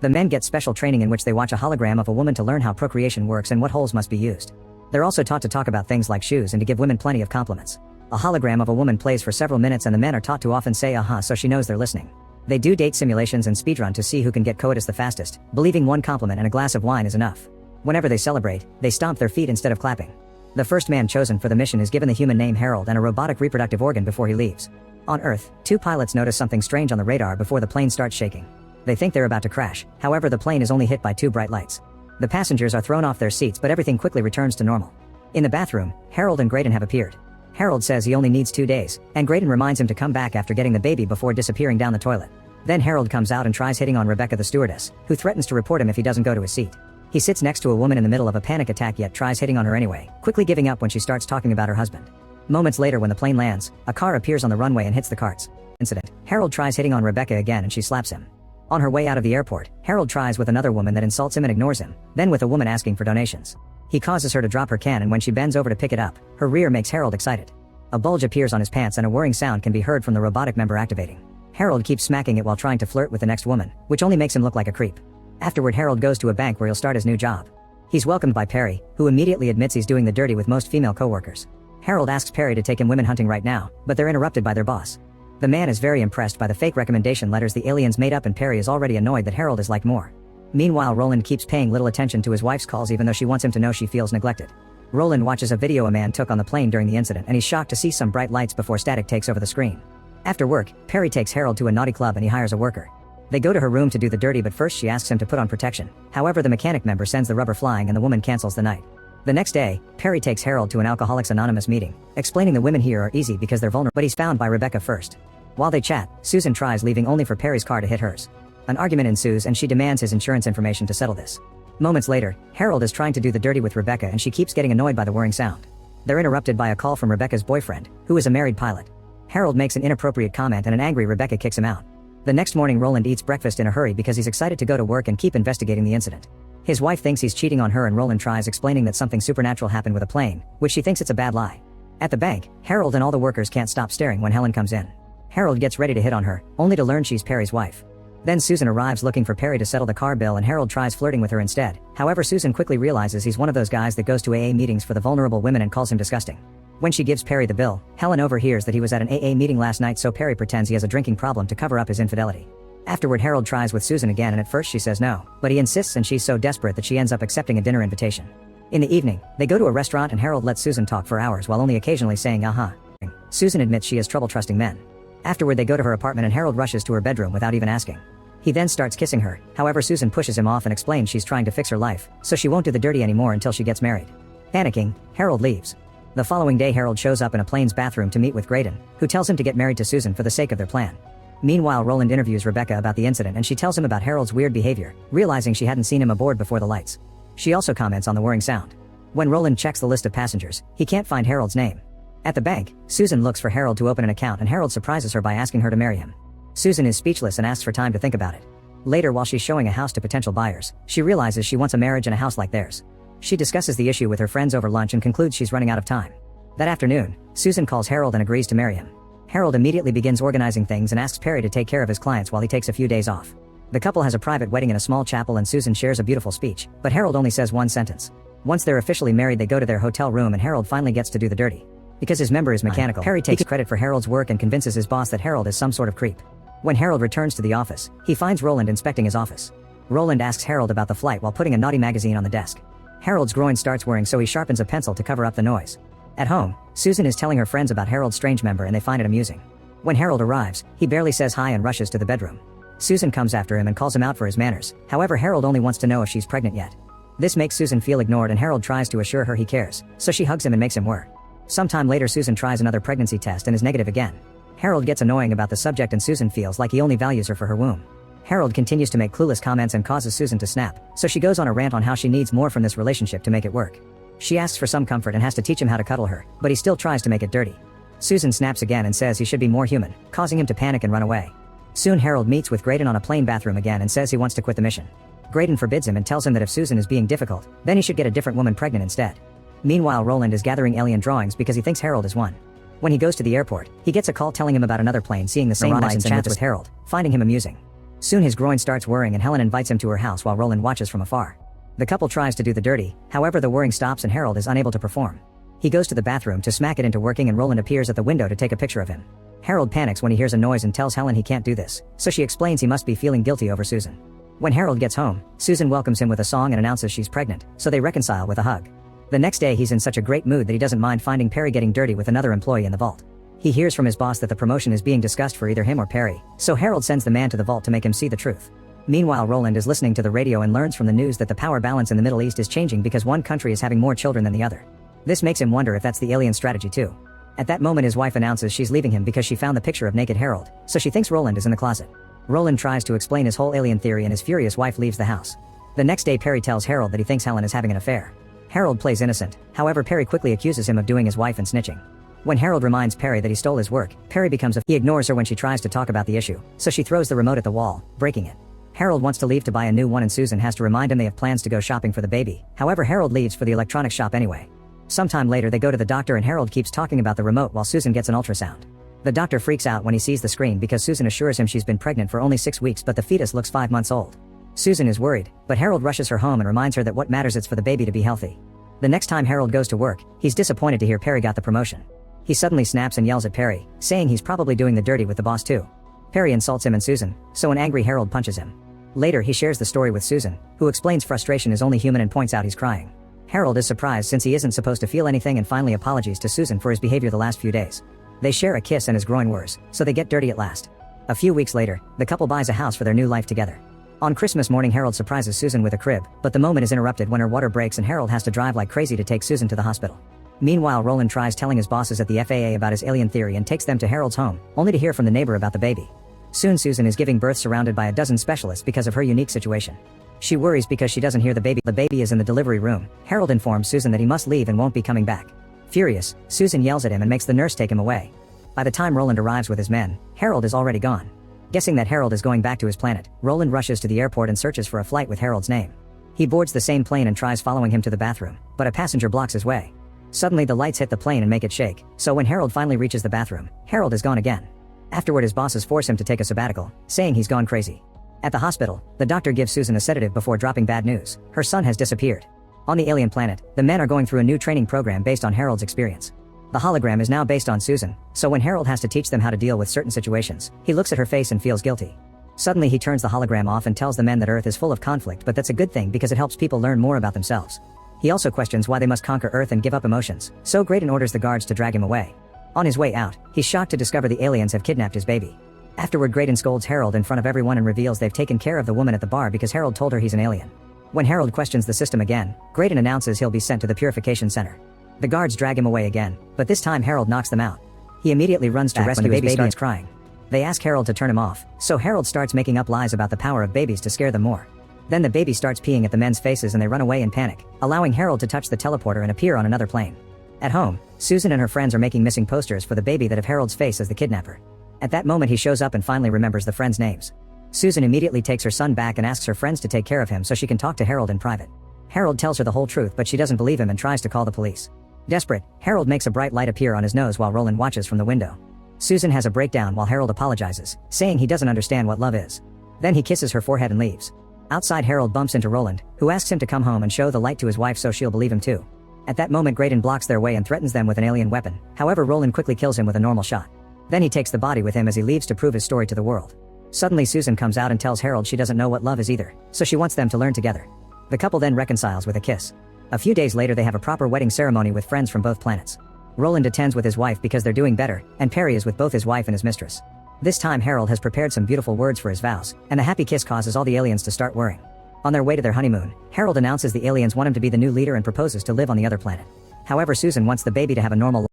The men get special training in which they watch a hologram of a woman to learn how procreation works and what holes must be used. They're also taught to talk about things like shoes and to give women plenty of compliments. A hologram of a woman plays for several minutes and the men are taught to often say uh-huh so she knows they're listening. They do date simulations and speedrun to see who can get coitus the fastest, believing one compliment and a glass of wine is enough. Whenever they celebrate, they stomp their feet instead of clapping. The first man chosen for the mission is given the human name Harold and a robotic reproductive organ before he leaves. On Earth, two pilots notice something strange on the radar before the plane starts shaking. They think they're about to crash, however the plane is only hit by two bright lights. The passengers are thrown off their seats but everything quickly returns to normal. In the bathroom, Harold and Graydon have appeared. Harold says he only needs 2 days, and Graydon reminds him to come back after getting the baby before disappearing down the toilet. Then Harold comes out and tries hitting on Rebecca the stewardess, who threatens to report him if he doesn't go to his seat. He sits next to a woman in the middle of a panic attack yet tries hitting on her anyway, quickly giving up when she starts talking about her husband. Moments later when the plane lands, a car appears on the runway and hits the carts. Incident. Harold tries hitting on Rebecca again and she slaps him. On her way out of the airport, Harold tries with another woman that insults him and ignores him, then with a woman asking for donations. He causes her to drop her can and when she bends over to pick it up, her rear makes Harold excited. A bulge appears on his pants and a whirring sound can be heard from the robotic member activating. Harold keeps smacking it while trying to flirt with the next woman, which only makes him look like a creep. Afterward Harold goes to a bank where he'll start his new job. He's welcomed by Perry, who immediately admits he's doing the dirty with most female co-workers. Harold asks Perry to take him women hunting right now, but they're interrupted by their boss. The man is very impressed by the fake recommendation letters the aliens made up and Perry is already annoyed that Harold is like more. Meanwhile Roland keeps paying little attention to his wife's calls even though she wants him to know she feels neglected. Roland watches a video a man took on the plane during the incident and he's shocked to see some bright lights before static takes over the screen. After work, Perry takes Harold to a naughty club and he hires a worker. They go to her room to do the dirty but first she asks him to put on protection. However the mechanic member sends the rubber flying and the woman cancels the night. The next day, Perry takes Harold to an Alcoholics Anonymous meeting, explaining the women here are easy because they're vulnerable, but he's found by Rebecca first. While they chat, Susan tries leaving only for Perry's car to hit hers. An argument ensues and she demands his insurance information to settle this. Moments later, Harold is trying to do the dirty with Rebecca and she keeps getting annoyed by the whirring sound. They're interrupted by a call from Rebecca's boyfriend, who is a married pilot. Harold makes an inappropriate comment and an angry Rebecca kicks him out. The next morning Roland eats breakfast in a hurry because he's excited to go to work and keep investigating the incident. His wife thinks he's cheating on her and Roland tries explaining that something supernatural happened with a plane, which she thinks it's a bad lie. At the bank, Harold and all the workers can't stop staring when Helen comes in. Harold gets ready to hit on her, only to learn she's Perry's wife. Then Susan arrives looking for Perry to settle the car bill and Harold tries flirting with her instead. However Susan quickly realizes he's one of those guys that goes to AA meetings for the vulnerable women and calls him disgusting. When she gives Perry the bill, Helen overhears that he was at an AA meeting last night so Perry pretends he has a drinking problem to cover up his infidelity. Afterward Harold tries with Susan again and at first she says no, but he insists and she's so desperate that she ends up accepting a dinner invitation. In the evening, they go to a restaurant and Harold lets Susan talk for hours while only occasionally saying uh-huh. Susan admits she has trouble trusting men. Afterward they go to her apartment and Harold rushes to her bedroom without even asking. He then starts kissing her, however Susan pushes him off and explains she's trying to fix her life, so she won't do the dirty anymore until she gets married. Panicking, Harold leaves. The following day Harold shows up in a plane's bathroom to meet with Graydon, who tells him to get married to Susan for the sake of their plan. Meanwhile Roland interviews Rebecca about the incident and she tells him about Harold's weird behavior, realizing she hadn't seen him aboard before the lights. She also comments on the whirring sound. When Roland checks the list of passengers, he can't find Harold's name. At the bank, Susan looks for Harold to open an account and Harold surprises her by asking her to marry him. Susan is speechless and asks for time to think about it. Later while she's showing a house to potential buyers, she realizes she wants a marriage and a house like theirs. She discusses the issue with her friends over lunch and concludes she's running out of time. That afternoon, Susan calls Harold and agrees to marry him. Harold immediately begins organizing things and asks Perry to take care of his clients while he takes a few days off. The couple has a private wedding in a small chapel and Susan shares a beautiful speech, but Harold only says one sentence. Once they're officially married they go to their hotel room and Harold finally gets to do the dirty. Because his member is mechanical, Perry takes credit for Harold's work and convinces his boss that Harold is some sort of creep. When Harold returns to the office, he finds Roland inspecting his office. Roland asks Harold about the flight while putting a naughty magazine on the desk. Harold's groin starts whirring so he sharpens a pencil to cover up the noise. At home, Susan is telling her friends about Harold's strange member and they find it amusing. When Harold arrives, he barely says hi and rushes to the bedroom. Susan comes after him and calls him out for his manners, however Harold only wants to know if she's pregnant yet. This makes Susan feel ignored and Harold tries to assure her he cares, so she hugs him and makes him whir. Sometime later Susan tries another pregnancy test and is negative again. Harold gets annoying about the subject and Susan feels like he only values her for her womb. Harold continues to make clueless comments and causes Susan to snap, so she goes on a rant on how she needs more from this relationship to make it work. She asks for some comfort and has to teach him how to cuddle her, but he still tries to make it dirty. Susan snaps again and says he should be more human, causing him to panic and run away. Soon Harold meets with Graydon on a plane bathroom again and says he wants to quit the mission. Graydon forbids him and tells him that if Susan is being difficult, then he should get a different woman pregnant instead. Meanwhile Roland is gathering alien drawings because he thinks Harold is one. When he goes to the airport, he gets a call telling him about another plane seeing the same lights and chats with Harold, finding him amusing. Soon his groin starts whirring and Helen invites him to her house while Roland watches from afar. The couple tries to do the dirty, however the whirring stops and Harold is unable to perform. He goes to the bathroom to smack it into working and Roland appears at the window to take a picture of him. Harold panics when he hears a noise and tells Helen he can't do this, so she explains he must be feeling guilty over Susan. When Harold gets home, Susan welcomes him with a song and announces she's pregnant, so they reconcile with a hug. The next day he's in such a great mood that he doesn't mind finding Perry getting dirty with another employee in the vault. He hears from his boss that the promotion is being discussed for either him or Perry, so Harold sends the man to the vault to make him see the truth. Meanwhile Roland is listening to the radio and learns from the news that the power balance in the Middle East is changing because one country is having more children than the other. This makes him wonder if that's the alien strategy too. At that moment his wife announces she's leaving him because she found the picture of naked Harold, so she thinks Roland is in the closet. Roland tries to explain his whole alien theory and his furious wife leaves the house. The next day Perry tells Harold that he thinks Helen is having an affair. Harold plays innocent, however Perry quickly accuses him of doing his wife and snitching. When Harold reminds Perry that he stole his work, Perry becomes he ignores her when she tries to talk about the issue, so she throws the remote at the wall, breaking it. Harold wants to leave to buy a new one and Susan has to remind him they have plans to go shopping for the baby, however Harold leaves for the electronics shop anyway. Sometime later they go to the doctor and Harold keeps talking about the remote while Susan gets an ultrasound. The doctor freaks out when he sees the screen because Susan assures him she's been pregnant for only 6 weeks but the fetus looks 5 months old. Susan is worried, but Harold rushes her home and reminds her that what matters is for the baby to be healthy. The next time Harold goes to work, he's disappointed to hear Perry got the promotion. He suddenly snaps and yells at Perry, saying he's probably doing the dirty with the boss too. Perry insults him and Susan, so an angry Harold punches him. Later he shares the story with Susan, who explains frustration is only human and points out he's crying. Harold is surprised since he isn't supposed to feel anything and finally apologies to Susan for his behavior the last few days. They share a kiss and his groin whirs, so they get dirty at last. A few weeks later, the couple buys a house for their new life together. On Christmas morning Harold surprises Susan with a crib, but the moment is interrupted when her water breaks and Harold has to drive like crazy to take Susan to the hospital. Meanwhile Roland tries telling his bosses at the FAA about his alien theory and takes them to Harold's home, only to hear from the neighbor about the baby. Soon Susan is giving birth surrounded by a dozen specialists because of her unique situation. She worries because she doesn't hear the baby. The baby is in the delivery room. Harold informs Susan that he must leave and won't be coming back. Furious, Susan yells at him and makes the nurse take him away. By the time Roland arrives with his men, Harold is already gone. Guessing that Harold is going back to his planet, Roland rushes to the airport and searches for a flight with Harold's name. He boards the same plane and tries following him to the bathroom, but a passenger blocks his way. Suddenly the lights hit the plane and make it shake, so when Harold finally reaches the bathroom, Harold is gone again. Afterward his bosses force him to take a sabbatical, saying he's gone crazy. At the hospital, the doctor gives Susan a sedative before dropping bad news: her son has disappeared. On the alien planet, the men are going through a new training program based on Harold's experience. The hologram is now based on Susan, so when Harold has to teach them how to deal with certain situations, he looks at her face and feels guilty. Suddenly he turns the hologram off and tells the men that Earth is full of conflict, but that's a good thing because it helps people learn more about themselves. He also questions why they must conquer Earth and give up emotions, so Graydon orders the guards to drag him away. On his way out, he's shocked to discover the aliens have kidnapped his baby. Afterward Graydon scolds Harold in front of everyone and reveals they've taken care of the woman at the bar because Harold told her he's an alien. When Harold questions the system again, Graydon announces he'll be sent to the purification center. The guards drag him away again, but this time Harold knocks them out. He immediately runs to rescue his baby starts crying. They ask Harold to turn him off, so Harold starts making up lies about the power of babies to scare them more. Then the baby starts peeing at the men's faces and they run away in panic, allowing Harold to touch the teleporter and appear on another plane. At home, Susan and her friends are making missing posters for the baby that have Harold's face as the kidnapper. At that moment he shows up and finally remembers the friends' names. Susan immediately takes her son back and asks her friends to take care of him so she can talk to Harold in private. Harold tells her the whole truth but she doesn't believe him and tries to call the police. Desperate, Harold makes a bright light appear on his nose while Roland watches from the window. Susan has a breakdown while Harold apologizes, saying he doesn't understand what love is. Then he kisses her forehead and leaves. Outside Harold bumps into Roland, who asks him to come home and show the light to his wife so she'll believe him too. At that moment Graydon blocks their way and threatens them with an alien weapon, however Roland quickly kills him with a normal shot. Then he takes the body with him as he leaves to prove his story to the world. Suddenly Susan comes out and tells Harold she doesn't know what love is either, so she wants them to learn together. The couple then reconciles with a kiss. A few days later they have a proper wedding ceremony with friends from both planets. Roland attends with his wife because they're doing better, and Perry is with both his wife and his mistress. This time Harold has prepared some beautiful words for his vows, and the happy kiss causes all the aliens to start worrying. On their way to their honeymoon, Harold announces the aliens want him to be the new leader and proposes to live on the other planet. However Susan wants the baby to have a normal life.